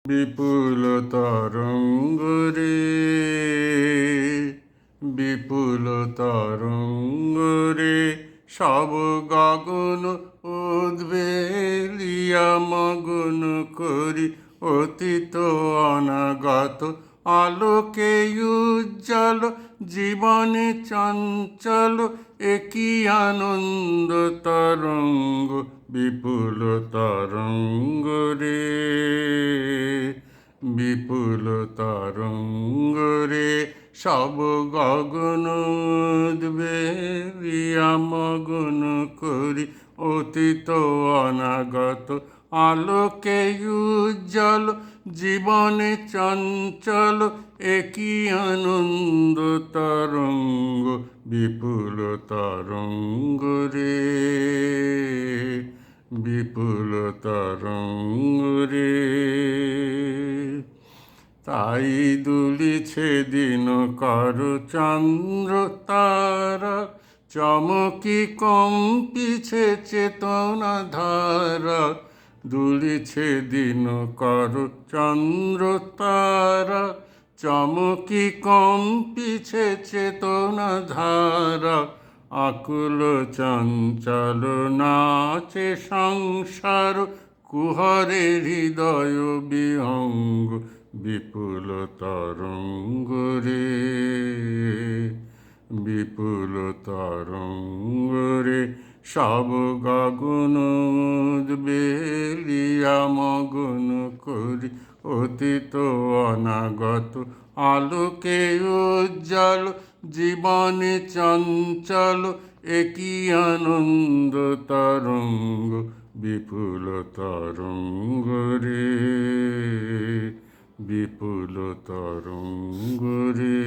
বিপুল তরঙ্গ রে, বিপুল তরঙ্গ রে, সব গগন উদ্বেলিয়া মগন করি অতীত অনাগত আলোকে উজ্জ্বল জীবনে চঞ্চল একই আনন্দ তরঙ্গ বিপুল তরঙ্গ রে, বিপুল তরঙ্গ রে, সব গগন উদ্বেলিয়া মগন করি অতীত অনাগত আলোকে উজ্জ্বল জীবনে চঞ্চল একই আনন্দ তরঙ্গ বিপুল তরঙ্গ রে, বিপুল তরঙ্গ রে। তাই দুলিছে দিন কর চন্দ্র তারা, চমকি কম্পিছে চেতনা ধারা। দুলিছে দিন কর চন্দ্র তারা, চমকি কম্পিছে চেতনা ধারা। আকুল চঞ্চল নাচে সংসার, কুহরে হৃদয় বিহঙ্গ বিপুল তরঙ্গ রে, বিপুল তরঙ্গ রে, সব গগন উদ্বেলিয়া মগন করি অতীত অনাগত আলোকে উজ্জ্বল জীবনে চঞ্চল একই আনন্দ তরঙ্গ বিপুল তরঙ্গ রে, বিপুল তরঙ্গ রে।